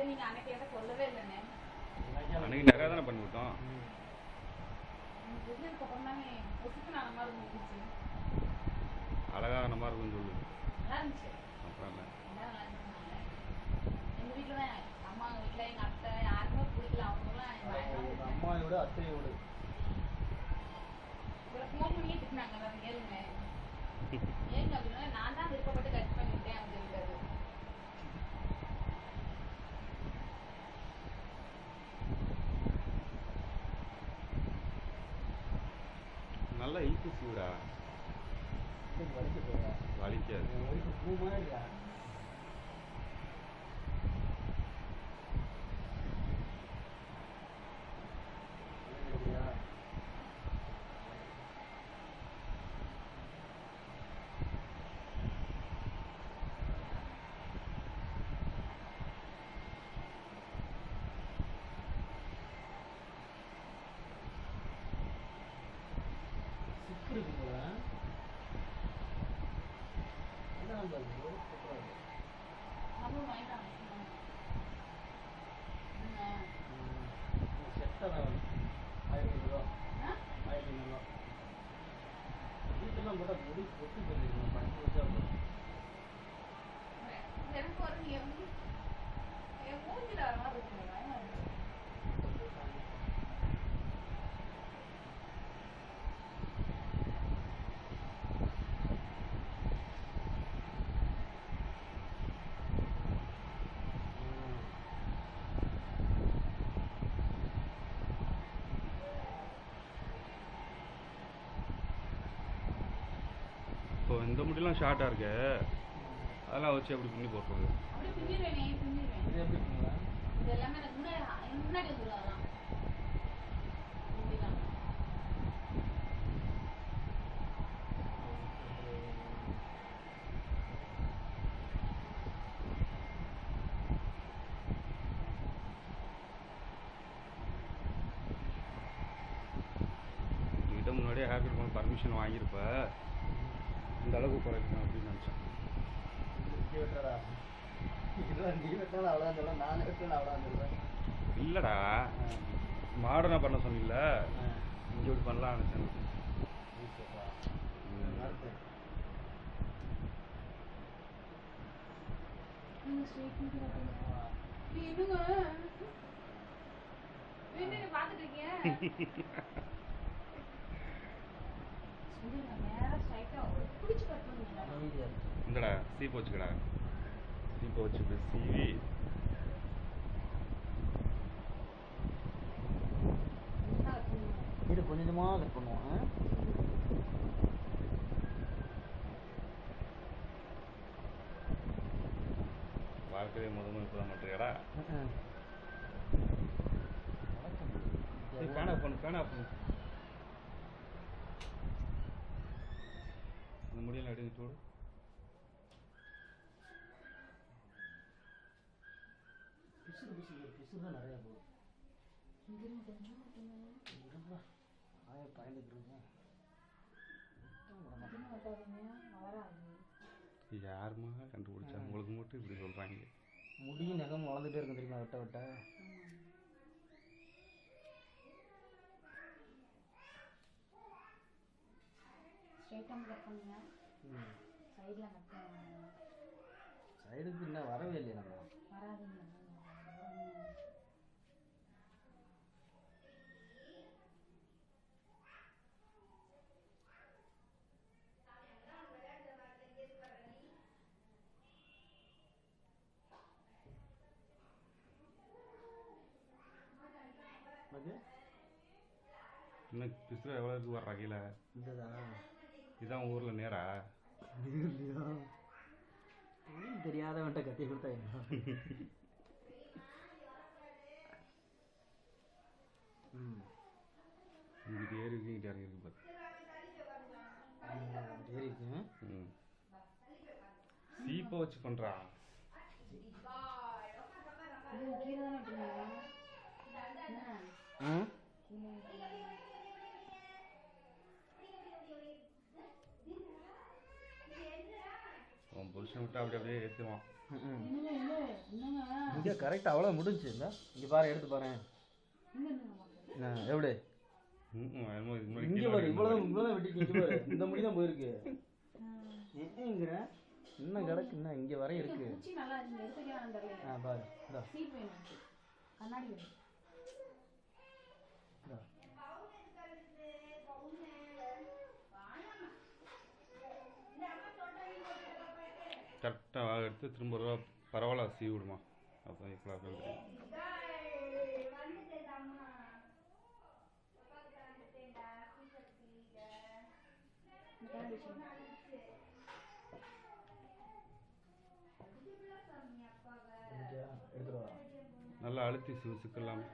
நீங்க அன்னைக்கு எதை சொல்லவே இல்லைண்ணே. அன்னைக்கு நிறையா தானே பண்ணி விட்டோம். இதுக்கு அப்புறம் தானே ஒத்துக்கு நான் மாதிரி இருந்துச்சு. அழகான மாதிரி இருக்குன்னு சொல்லு. நல்லா இருந்துச்சு. அப்புறம் என்ன? நல்லா இருந்துச்சு. எங்க வீட்டில் தான் அம்மா வீட்டில் எங்கள் அத்தை யாருமே பிடிக்கல. அவங்களாம் அம்மாவோட அத்தையோடு ஃபோன் பண்ணியே திட்டினாங்க. அதை கேளுங்க. ஏங்க அப்படின்னா நான் தான் விருப்பப்பட்டு கட் பண்ணிவிட்டேன் அப்படின்னு சொல்லிட்டாரு. நல்லா இழுத்து சூடா வலிக்காது. பூ மாதிரியா சிக்கு போல வீட்டெல்லாம் கூட முடி கொட்டி போயிருக்கணும். படிச்சு வச்சா எனக்கு ஒரு என் மூஞ்சில வர மாதிரி இருக்குங்க. இப்போ இந்த முடியெல்லாம் ஷார்ட்டாக இருக்கு, அதெல்லாம் வச்சு அப்படி பின்னி போட்டுருது. அப்படியே பின்னிடுவேனே, பின்னிடுவேன். இது எப்படி பண்ணுவேன்? இது எல்லாமே எனக்கு முன்னாடி வந்துடும். அதெல்லாம் இப்படிதான். என்கிட்ட முன்னாடியே ஹேர் கட் பண்ண பர்மிஷன் வாங்கியிருப்ப, இந்த அளவுக்கு குறைக்கணும் அப்படின்னு நினச்சேன். வெட்டடா நீ வெட்டாலும் அவ்வளோ சொல்லுவேன், நான் வெட்டாலும் அவ்வளோ சொல்லுவேன். இல்லைடா, மாடர்னாக பண்ண சொன்னில்ல, இங்கே இப்படி பண்ணலாம் நினச்சேன். பாத்துட்டு இருக்கேன். இந்தடா சீப்பை வச்சுக்கடா, சீப்பை வச்சுட்டு சீவி இது கொஞ்சமாக கட் பண்ணுவோம். வாழ்க்கையை முதல்ல இப்போ தான் பண்ணுறியாடா. பேனா பண்ணு, பேனா பண்ணு. அந்த முடியெல்லாம் எடுத்து சூடு. பிசு தான் நிறையா போகும். யாருமா கண்டுபிடிச்சா? உங்களுக்கு மட்டும் இப்படி சொல்கிறாங்க. முடியும் நகம் வளர்ந்துட்டே இருக்கும் தெரியுமா, வெட்ட வெட்ட. சைடுக்கு இன்னும் வரவே இல்லையா நம்ம? இன்னும் பிசுறு எவ்வளோ இருக்கு வர்றா கீழே? இதுதான் உங்கள் ஊரில் நேரா? தெரியாதவன்ட்ட கத்தி கொடுத்தா என்ன? இங்கிட்ட ஏறி இருக்கு, இங்கிட்ட இறங்கி இருக்கு பார்த்து. ஏறி இருக்கு. சீப்பை வச்சு பண்ணுறா. உன் புருஷன் விட்டு அப்படியே ஏற்றுவான். இங்கே கரெக்டாக அவ்வளோ முடிஞ்சு இல்லை இங்கே பாரு எடுத்து பாரு எப்படி இங்கே பாரு இவ்வளோதான் வெட்டிக்கு இங்கே பாரு இந்த முடி தான் போயிருக்கு ஏங்கிற இன்னும் கிடக்கு இன்னும் இங்கே வர இருக்கு பாரு கண்ணாடி கரெக்டாக எடுத்து திரும்ப ரூபா பரவாயில்ல சீவி விடுமா அப்போ இப்போ தெரியும். நல்லா அழுத்தி சிக்கலாம்.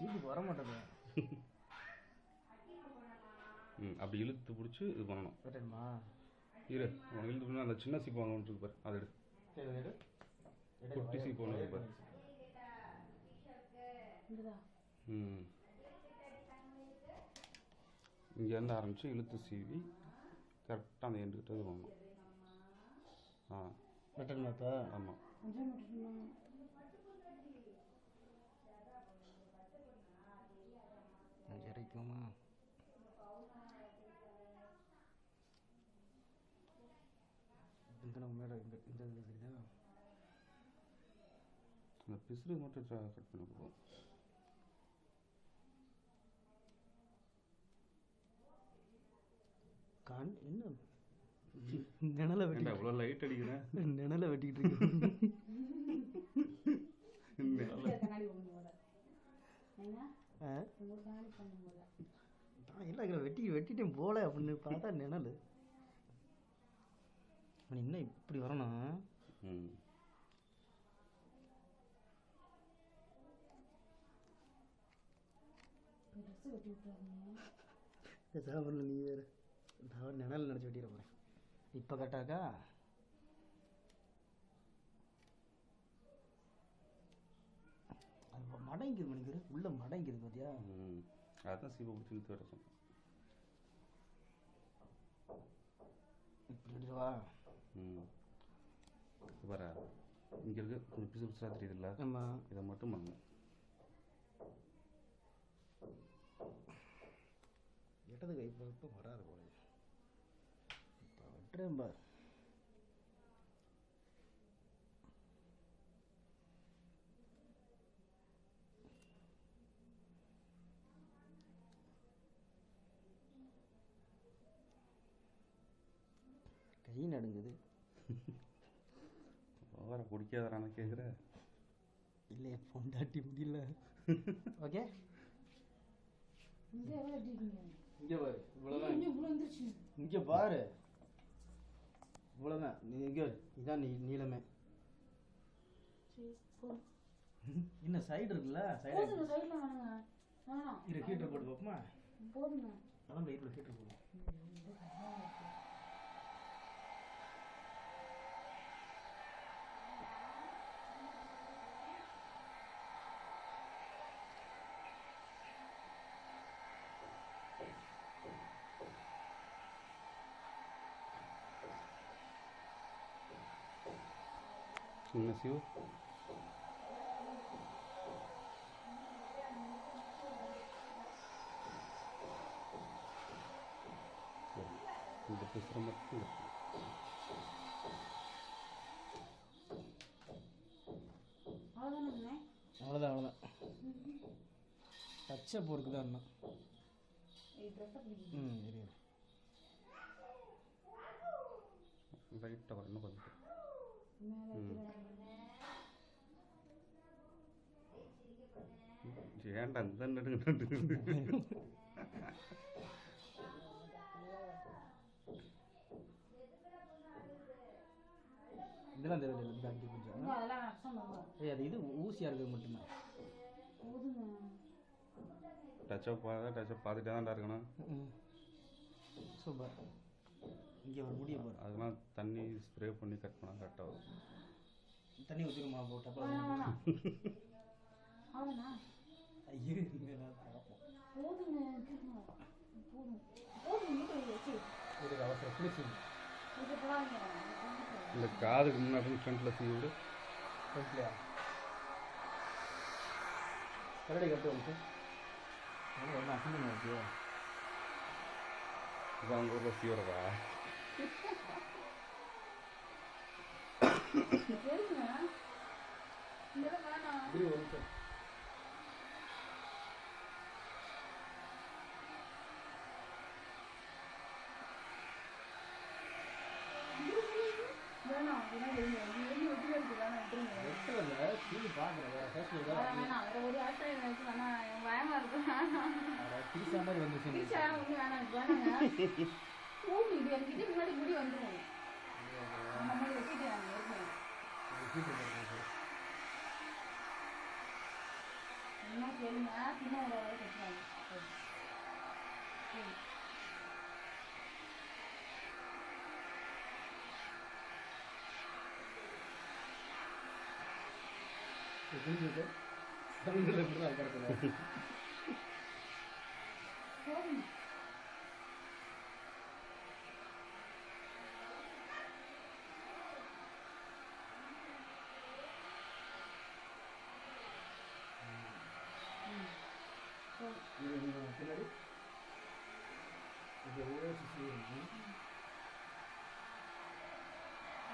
சீட்டுக்கு வர மாட்டேங்குது. அப்படி இழுத்து பிடிச்சி இது பண்ணணும். சரிம்மா இரு உனக்கு இழுத்து பிடிச்சா அந்த சின்ன சீப்பு வாங்க ஒன்று பாரு அதை எடு. குட்டி சீப்பு ஒன்று பாரு. இங்கேருந்து ஆரம்பித்து இழுத்து சீவி கரெக்டாக அந்த எண்டுக்கிட்ட இது பண்ணணும். பட்டன் மாத்தா ஆமாம். சரிக்குமா இந்த மேலே இந்த இந்த தெரியுதா அந்த பிசுறு மட்டும் கட் பண்ணி கொடுப்போம். என்ன நிழலை வெட்டி இவ்வளோ லைட் அடிக்கிறேன். நிழலை வெட்டிக்கிட்டு இருக்கு. இல்லை வெட்டிட்டேன் போல அப்படின்னு பார்த்தா நிழல் இன்னும் இப்படி வரணும். நீ வேறு நிழல் நினச்சி வெட்டிட போகிறேன் இப்போ கட்டாக்கா. அது மடங்கிது மணிக்கு உள்ள மடங்கிது பார்த்தியா. அதான் சீப்பை பிடிச்சி இழுத்து வர சொன்னேன். இப்படி எடுத்துவா. வர இங்கே இருக்கு கொஞ்சம் பிசு பிசுறாக தெரியுதுல்ல. ஆமாம் இதை மட்டும் பண்ணுங்க. இடது கை பக்கம் வராது போல. இப்போ வெட்டுறேன் பார். கை நடுங்குது. வர குடிக்காதான கேட்குற. இல்லையே பொண்டாட்டி முடியல. ஓகே இங்கே பாரு இவ்வளோதான். இங்கே பாரு இவ்வளோதான். இங்கே இதான் நீளமே. இன்னும் சைடு இருக்குல்ல சைடு இரு ஹீட்டர் போட்டு பார்ப்போமா. அதான் வெயிட்டில் ஹீட்டர் போடும். என்ன சிவ இந்த பிசுற மட்டும் அவ்வளோதான் டச்சப் பொறுக்கு தான் இன்னும். லைட்டாக வரணும் கொஞ்சம். ஏன்டா இந்த நடுங்க இதெல்லாம் தெரியல. கொஞ்சம் அது இது ஊசியாக இருக்கிறது மட்டும்தான். போதுங்க. டச்சப் பார்த்துட்டே தான்டா இருக்கணும். சூப்பர். இங்கே ஒரு முடிய பாரு. அதெல்லாம் தண்ணி ஸ்ப்ரே பண்ணி கட் பண்ணால் கரெக்டாக வரும். தண்ணி ஊற்றிருமா போட்டப்ப வேணாம். அவ்வளோண்ணா. ஐயோ இங்கே போதுங்க. போதும். போதும் வீட்டு வச்சு. ஒரு அவசரம் குளிச்சுங்க. இது போவாங்க. இந்த காதுக்கு முன்னாடி ஃப்ரண்ட்டில் சீ விடு. ஃப்ரண்ட்லையா கரடி கட்டு வந்து என்ன அசிங்கமாக இருக்கு. இப்போ அவங்க ஊரில் சீ வரதா? சரிங்க. இந்த வேணாம். இது ஒரு நிமிஷம். வேணாம். வெளியே விட்டு வருது. வேணாம் விட்டுருங்க. வெட்டல டிவி பார்க்குறேன் வேறு ஃபேஷனில் வேணாம் வேணாம். வேற ஒரு ஆட்கள் வச்சு வேணாம். எனக்கு பயமா இருக்கு. வேணாம். டீச்சா மாதிரி வந்துச்சு. டீச்சா ஒன்றும் வேணாம். வேணாங்க. பூமி இது என்கிட்ட முன்னாடி முடி வந்துடும். நம்ம மாதிரி வச்சுட்டு நாங்கள் இருக்கோம். என்ன கேளுங்க. சின்ன ஒரு கட்டுறாங்க. புரிஞ்சுட்டு தமிழில் எப்படி தான் கிடக்குது. போதும். பின்னாடி இது எவ்வளோ சுற்றி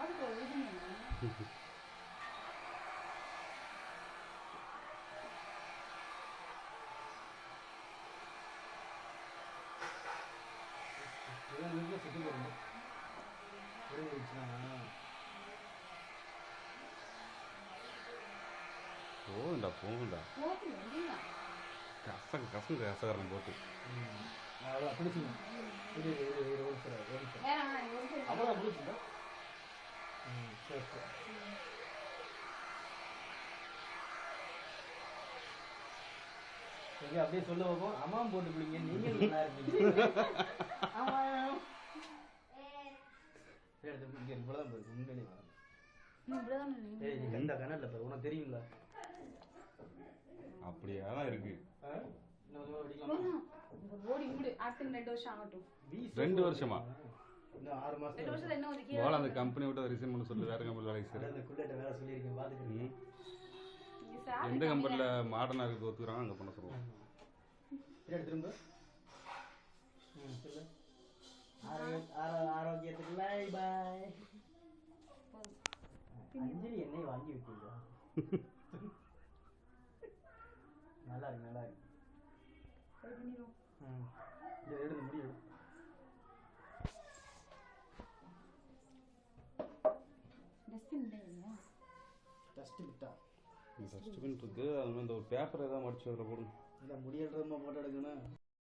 அதுக்கு ஒரு இதுங்க. வீட்டில் சுற்றி போடணும். புரிஞ்சிச்சுன்னா போகுண்டா போகுண்டா. போதும். இல்லைங்க. கசகரம் போட்டு அவ்வளோ பிடிச்சிங்க. இது ஒரு சார் ஒரு சார் வேணாம். ஒரு சரி. அவ்வளோ பிடிச்சிங்க. சரி சரி. சரி அப்படியே சொல்ல வைப்போம். அம்மாவும் போட்டு பிடிங்க. நீங்கள் நல்லா இருப்பீங்க. ஆமாம். இங்கே இவ்வளோதான் போயிருக்கு. உண்மையிலே வரணும். இப்படிதான் ஏய் நீ எந்த கண்ணாடியில் பாரு. உனக்கு தெரியுங்களா? அப்படியே தான் இருக்கு. இன்னும் வெடிக்கலாமா? ஓடி மூடு. அடுத்த 2 வருஷம் ஆகட்டும். 2 வருஷமா? இன்னும் 6 2 மாதம். வருஷத்துல என்ன ஒரு கீழே போல அந்த கம்பெனி விட்டு ரிசைன் பண்ண சொல்லி வேற கம்பெனியில் வேலைக்கு சேரு. அந்த குள்ளேட்ட வேலை சொல்லியிருக்கேன் பார்த்துக்கிறேன். எந்த கம்பெனியில் மாடர்னாக இருக்கு ஒத்துக்கிறாங்க அங்கே பண்ண சொல்லுவோம். பின்னாடி திரும்ப. சொல்லு. ஆரோக்கியத்துக்கு பாய் பாய். அஞ்சலி எண்ணெய் வாங்கி விட்டீங்களா? நல்லா இருக்கு நல்லா இருக்கு. இதை எடுத்து முடியும். டஸ்ட்பின் இருக்கு. அது மாதிரி இந்த ஒரு பேப்பர் ஏதாவது மடிச்சு அதில் போடுங்க. இல்லை முடியறதுமா போட்டோ எடுக்கணும்.